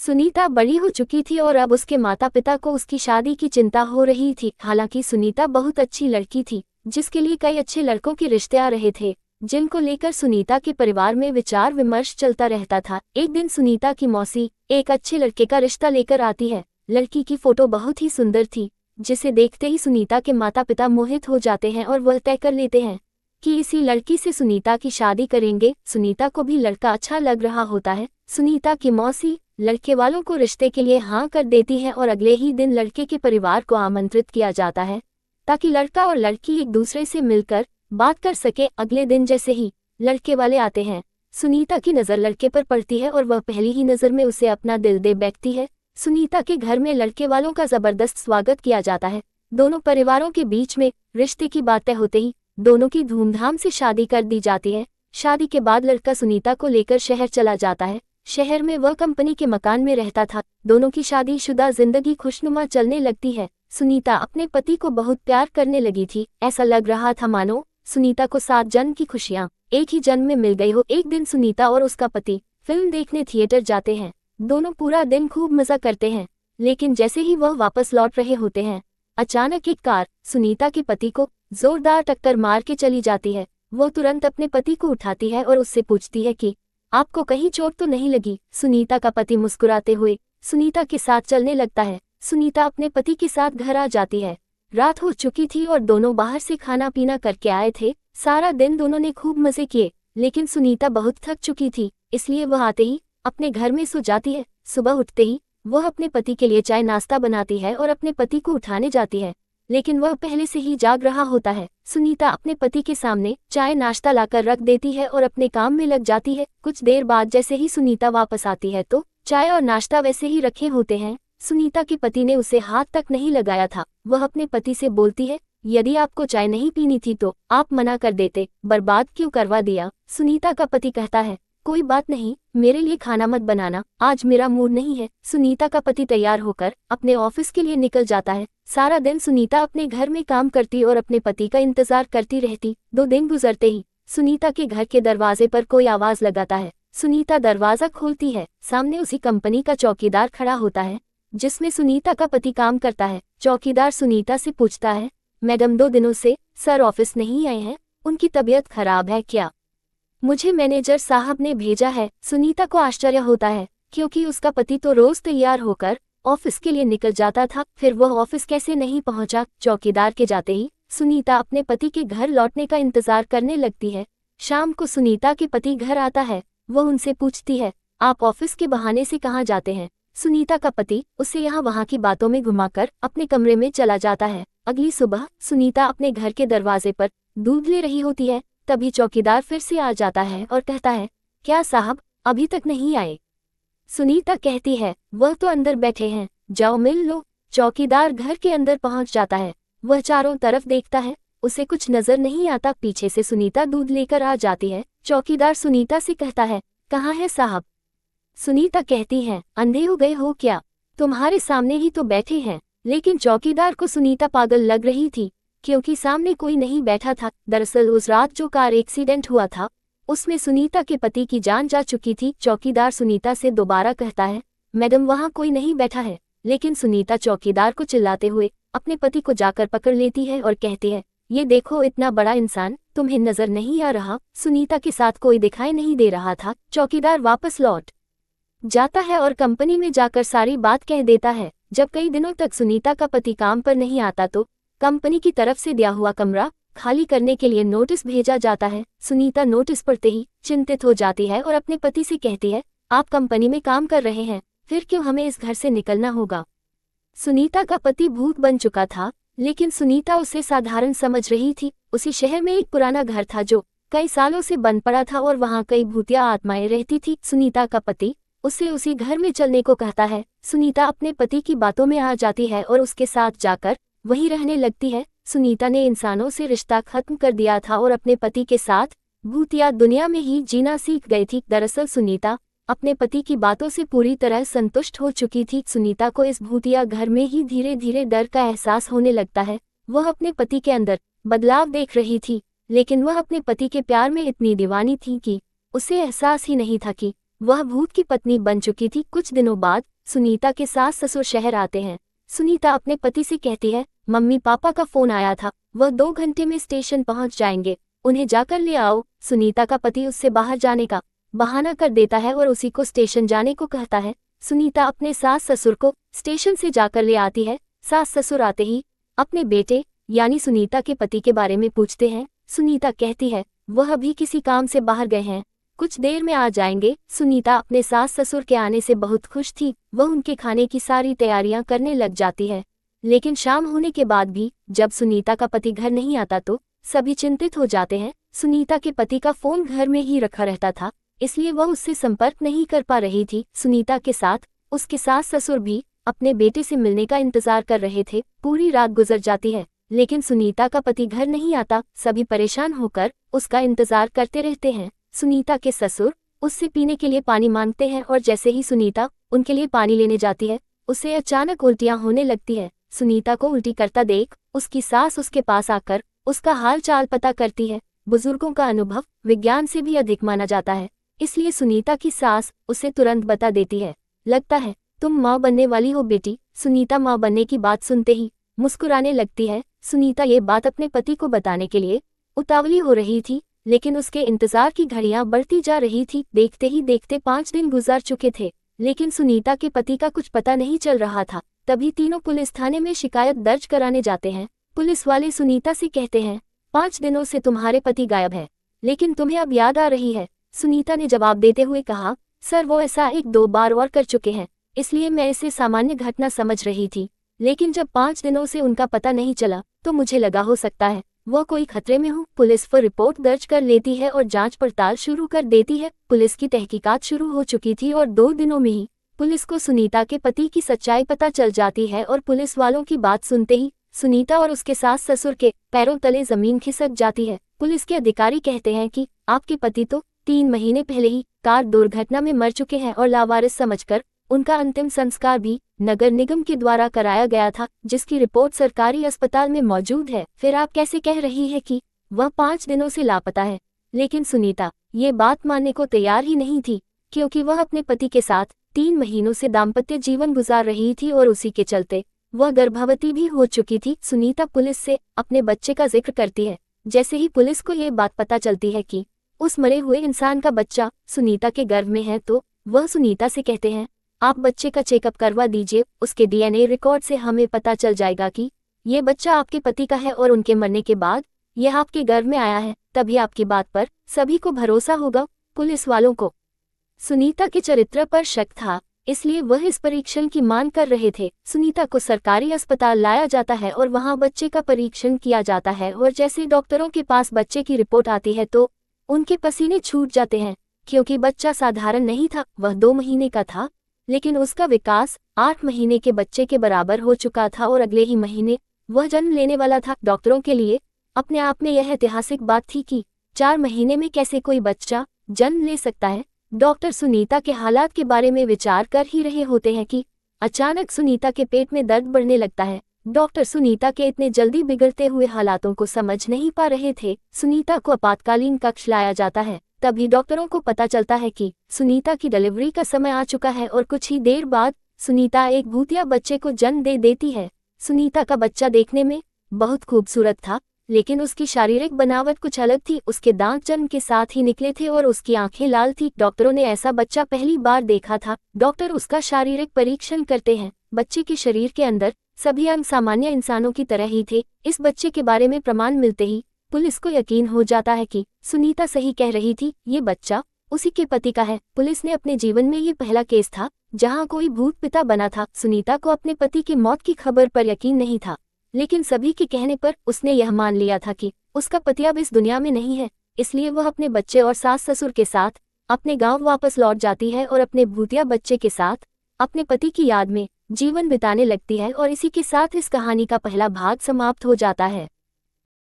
सुनीता बड़ी हो चुकी थी और अब उसके माता पिता को उसकी शादी की चिंता हो रही थी। हालांकि सुनीता बहुत अच्छी लड़की थी, जिसके लिए कई अच्छे लड़कों के रिश्ते आ रहे थे, जिनको लेकर सुनीता के परिवार में विचार विमर्श चलता रहता था। एक दिन सुनीता की मौसी एक अच्छे लड़के का रिश्ता लेकर आती है। लड़की की फोटो बहुत ही सुंदर थी, जिसे देखते ही सुनीता के माता पिता मोहित हो जाते हैं और वह तय कर लेते हैं कि इसी लड़की से सुनीता की शादी करेंगे। सुनीता को भी लड़का अच्छा लग रहा होता है। सुनीता की मौसी लड़के वालों को रिश्ते के लिए हाँ कर देती है और अगले ही दिन लड़के के परिवार को आमंत्रित किया जाता है, ताकि लड़का और लड़की एक दूसरे से मिलकर बात कर सके। अगले दिन जैसे ही लड़के वाले आते हैं, सुनीता की नज़र लड़के पर पड़ती है और वह पहली ही नज़र में उसे अपना दिल दे बैठती है। सुनीता के घर में लड़के वालों का जबरदस्त स्वागत किया जाता है। दोनों परिवारों के बीच में रिश्ते की बातें होते ही दोनों की धूमधाम से शादी कर दी जाती है। शादी के बाद लड़का सुनीता को लेकर शहर चला जाता है। शहर में वह कंपनी के मकान में रहता था। दोनों की शादीशुदा जिंदगी खुशनुमा चलने लगती है। सुनीता अपने पति को बहुत प्यार करने लगी थी। ऐसा लग रहा था मानो सुनीता को 7 जन्म की खुशियां एक ही जन्म में मिल गई हो। एक दिन सुनीता और उसका पति फिल्म देखने थिएटर जाते हैं। दोनों पूरा दिन खूब मजा करते हैं, लेकिन जैसे ही वह वापस लौट रहे होते हैं, अचानक एक कार सुनीता के पति को जोरदार टक्कर मार के चली जाती है। वो तुरंत अपने पति को उठाती है और उससे पूछती है कि आपको कहीं चोट तो नहीं लगी। सुनीता का पति मुस्कुराते हुए सुनीता के साथ चलने लगता है। सुनीता अपने पति के साथ घर आ जाती है। रात हो चुकी थी और दोनों बाहर से खाना पीना करके आए थे। सारा दिन दोनों ने खूब मजे किए, लेकिन सुनीता बहुत थक चुकी थी, इसलिए वह आते ही अपने घर में सो जाती है। सुबह उठते ही वह अपने पति के लिए चाय नाश्ता बनाती है और अपने पति को उठाने जाती है, लेकिन वह पहले से ही जाग रहा होता है। सुनीता अपने पति के सामने चाय नाश्ता लाकर रख देती है और अपने काम में लग जाती है। कुछ देर बाद जैसे ही सुनीता वापस आती है तो चाय और नाश्ता वैसे ही रखे होते हैं। सुनीता के पति ने उसे हाथ तक नहीं लगाया था। वह अपने पति से बोलती है, यदि आपको चाय नहीं पीनी थी तो आप मना कर देते, बर्बाद क्यों करवा दिया। सुनीता का पति कहता है, कोई बात नहीं, मेरे लिए खाना मत बनाना, आज मेरा मूड नहीं है। सुनीता का पति तैयार होकर अपने ऑफिस के लिए निकल जाता है। सारा दिन सुनीता अपने घर में काम करती और अपने पति का इंतजार करती रहती। 2 दिन गुजरते ही सुनीता के घर के दरवाजे पर कोई आवाज लगाता है। सुनीता दरवाजा खोलती है। सामने उसी कंपनी का चौकीदार खड़ा होता है, जिसमें सुनीता का पति काम करता है। चौकीदार सुनीता से पूछता है, मैडम 2 दिनों से सर ऑफिस नहीं आए हैं, उनकी तबीयत खराब है क्या? मुझे मैनेजर साहब ने भेजा है। सुनीता को आश्चर्य होता है, क्योंकि उसका पति तो रोज तैयार होकर ऑफिस के लिए निकल जाता था, फिर वह ऑफिस कैसे नहीं पहुंचा। चौकीदार के जाते ही सुनीता अपने पति के घर लौटने का इंतजार करने लगती है। शाम को सुनीता के पति घर आता है। वह उनसे पूछती है, आप ऑफिस के बहाने से कहाँ जाते हैं? सुनीता का पति उसे यहाँ वहाँ की बातों में घुमाकर अपने कमरे में चला जाता है। अगली सुबह सुनीता अपने घर के दरवाजे पर दूध ले रही होती है। तभी चौकीदार फिर से आ जाता है और कहता है, क्या साहब अभी तक नहीं आए? सुनीता कहती है, वह तो अंदर बैठे हैं, जाओ मिल लो। चौकीदार घर के अंदर पहुंच जाता है। वह चारों तरफ देखता है, उसे कुछ नजर नहीं आता। पीछे से सुनीता दूध लेकर आ जाती है। चौकीदार सुनीता से कहता है, कहाँ है साहब? सुनीता कहती है, अंधे हो गए हो क्या? तुम्हारे सामने ही तो बैठे हैं। लेकिन चौकीदार को सुनीता पागल लग रही थी, क्योंकि सामने कोई नहीं बैठा था। दरअसल उस रात जो कार एक्सीडेंट हुआ था, उसमें सुनीता के पति की जान जा चुकी थी। चौकीदार सुनीता से दोबारा कहता है, मैडम वहाँ कोई नहीं बैठा है। लेकिन सुनीता चौकीदार को चिल्लाते हुए अपने पति को जाकर पकड़ लेती है और कहती है, ये देखो इतना बड़ा इंसान तुम्हें नजर नहीं आ रहा? सुनीता के साथ कोई दिखाई नहीं दे रहा था। चौकीदार वापस लौट जाता है और कंपनी में जाकर सारी बात कह देता है। जब कई दिनों तक सुनीता का पति काम पर नहीं आता तो कंपनी की तरफ से दिया हुआ कमरा खाली करने के लिए नोटिस भेजा जाता है। सुनीता नोटिस पढ़ते ही चिंतित हो जाती है और अपने पति से कहती है, आप कंपनी में काम कर रहे हैं, फिर क्यों हमें इस घर से निकलना होगा? सुनीता का पति भूत बन चुका था, लेकिन सुनीता उसे साधारण समझ रही थी। उसी शहर में एक पुराना घर था जो कई सालों से बंद पड़ा था और वहाँ कई भूतिया आत्माएं रहती थी। सुनीता का पति उसे उसी घर में चलने को कहता है। सुनीता अपने पति की बातों में आ जाती है और उसके साथ जाकर वहीं रहने लगती है। सुनीता ने इंसानों से रिश्ता खत्म कर दिया था और अपने पति के साथ भूतिया दुनिया में ही जीना सीख गई थी। दरअसल सुनीता अपने पति की बातों से पूरी तरह संतुष्ट हो चुकी थी। सुनीता को इस भूतिया घर में ही धीरे धीरे डर का एहसास होने लगता है। वह अपने पति के अंदर बदलाव देख रही थी, लेकिन वह अपने पति के प्यार में इतनी दीवानी थी कि उसे एहसास ही नहीं था कि वह भूत की पत्नी बन चुकी थी। कुछ दिनों बाद सुनीता के सास ससुर शहर आते हैं। सुनीता अपने पति से कहती है, मम्मी पापा का फोन आया था, वह 2 घंटे में स्टेशन पहुंच जाएंगे, उन्हें जाकर ले आओ। सुनीता का पति उससे बाहर जाने का बहाना कर देता है और उसी को स्टेशन जाने को कहता है। सुनीता अपने सास ससुर को स्टेशन से जाकर ले आती है। सास ससुर आते ही अपने बेटे यानी सुनीता के पति के बारे में पूछते हैं। सुनीता कहती है वह अभी किसी काम से बाहर गए हैं, कुछ देर में आ जाएंगे। सुनीता अपने सास ससुर के आने से बहुत खुश थी, वह उनके खाने की सारी तैयारियां करने लग जाती है। लेकिन शाम होने के बाद भी जब सुनीता का पति घर नहीं आता तो सभी चिंतित हो जाते हैं। सुनीता के पति का फोन घर में ही रखा रहता था, इसलिए वह उससे संपर्क नहीं कर पा रही थी। सुनीता के साथ उसके सास ससुर भी अपने बेटे से मिलने का इंतजार कर रहे थे। पूरी रात गुजर जाती है, लेकिन सुनीता का पति घर नहीं आता। सभी परेशान होकर उसका इंतजार करते रहते हैं। सुनीता के ससुर उससे पीने के लिए पानी मांगते हैं और जैसे ही सुनीता उनके लिए पानी लेने जाती है, उसे अचानक उल्टियां होने लगती है। सुनीता को उल्टी करता देख उसकी सास उसके पास आकर उसका हाल चाल पता करती है। बुजुर्गों का अनुभव विज्ञान से भी अधिक माना जाता है, इसलिए सुनीता की सास उसे तुरंत बता देती है, लगता है तुम माँ बनने वाली हो बेटी। सुनीता माँ बनने की बात सुनते ही मुस्कुराने लगती है। सुनीता ये बात अपने पति को बताने के लिए उतावली हो रही थी, लेकिन उसके इंतजार की घड़ियां बढ़ती जा रही थी। देखते ही देखते 5 दिन गुजार चुके थे, लेकिन सुनीता के पति का कुछ पता नहीं चल रहा था। तभी तीनों पुलिस थाने में शिकायत दर्ज कराने जाते हैं। पुलिस वाले सुनीता से कहते हैं, 5 दिनों से तुम्हारे पति गायब है, लेकिन तुम्हें अब याद आ रही है। सुनीता ने जवाब देते हुए कहा, सर वो ऐसा 1-2 बार और कर चुके हैं, इसलिए मैं इसे सामान्य घटना समझ रही थी, लेकिन जब 5 दिनों से उनका पता नहीं चला तो मुझे लगा हो सकता है वो कोई खतरे में हो। पुलिस पर रिपोर्ट दर्ज कर लेती है और जांच पड़ताल शुरू कर देती है। पुलिस की तहकीकात शुरू हो चुकी थी और 2 दिनों में ही पुलिस को सुनीता के पति की सच्चाई पता चल जाती है और पुलिस वालों की बात सुनते ही सुनीता और उसके सास ससुर के पैरों तले जमीन खिसक जाती है। पुलिस के अधिकारी कहते हैं कि आपके पति तो 3 महीने पहले ही कार दुर्घटना में मर चुके हैं और लावारिस समझकर उनका अंतिम संस्कार भी नगर निगम के द्वारा कराया गया था, जिसकी रिपोर्ट सरकारी अस्पताल में मौजूद है। फिर आप कैसे कह रही है कि वह 5 दिनों से लापता है? लेकिन सुनीता ये बात मानने को तैयार ही नहीं थी, क्योंकि वह अपने पति के साथ 3 महीनों से दाम्पत्य जीवन गुजार रही थी और उसी के चलते वह गर्भवती भी हो चुकी थी। सुनीता पुलिस से अपने बच्चे का जिक्र करती है। जैसे ही पुलिस को ये बात पता चलती है कि उस मरे हुए इंसान का बच्चा सुनीता के गर्भ में है, तो वह सुनीता से कहते हैं, आप बच्चे का चेकअप करवा दीजिए, उसके डीएनए रिकॉर्ड से हमें पता चल जाएगा कि ये बच्चा आपके पति का है और उनके मरने के बाद यह आपके गर्भ में आया है, तभी आपकी बात पर सभी को भरोसा होगा। पुलिस वालों को सुनीता के चरित्र पर शक था, इसलिए वह इस परीक्षण की मांग कर रहे थे। सुनीता को सरकारी अस्पताल लाया जाता है और वहां बच्चे का परीक्षण किया जाता है और जैसे डॉक्टरों के पास बच्चे की रिपोर्ट आती है तो उनके पसीने छूट जाते हैं, क्योंकि बच्चा साधारण नहीं था, वह 2 महीने का था, लेकिन उसका विकास 8 महीने के बच्चे के बराबर हो चुका था और अगले ही महीने वह जन्म लेने वाला था। डॉक्टरों के लिए अपने आप में यह ऐतिहासिक बात थी कि 4 महीने में कैसे कोई बच्चा जन्म ले सकता है। डॉक्टर सुनीता के हालात के बारे में विचार कर ही रहे होते हैं कि अचानक सुनीता के पेट में दर्द बढ़ने लगता है। डॉक्टर सुनीता के इतने जल्दी बिगड़ते हुए हालातों को समझ नहीं पा रहे थे। सुनीता को आपातकालीन कक्ष लाया जाता है। तभी डॉक्टरों को पता चलता है कि सुनीता की डिलीवरी का समय आ चुका है और कुछ ही देर बाद सुनीता एक भूतिया बच्चे को जन्म दे देती है। सुनीता का बच्चा देखने में बहुत खूबसूरत था, लेकिन उसकी शारीरिक बनावट कुछ अलग थी। उसके दांत जन्म के साथ ही निकले थे और उसकी आंखें लाल थी। डॉक्टरों ने ऐसा बच्चा पहली बार देखा था। डॉक्टर उसका शारीरिक परीक्षण करते हैं। बच्चे के शरीर के अंदर सभी अंग सामान्य इंसानों की तरह ही थे। इस बच्चे के बारे में प्रमाण मिलते ही पुलिस को यकीन हो जाता है कि सुनीता सही कह रही थी, ये बच्चा उसी के पति का है। पुलिस ने अपने जीवन में ये पहला केस था जहां कोई भूत पिता बना था। सुनीता को अपने पति की मौत की खबर पर यकीन नहीं था, लेकिन सभी के कहने पर उसने यह मान लिया था कि उसका पति अब इस दुनिया में नहीं है। इसलिए वह अपने बच्चे और सास ससुर के साथ अपने गांव वापस लौट जाती है और अपने भूतिया बच्चे के साथ अपने पति की याद में जीवन बिताने लगती है। और इसी के साथ इस कहानी का पहला भाग समाप्त हो जाता है।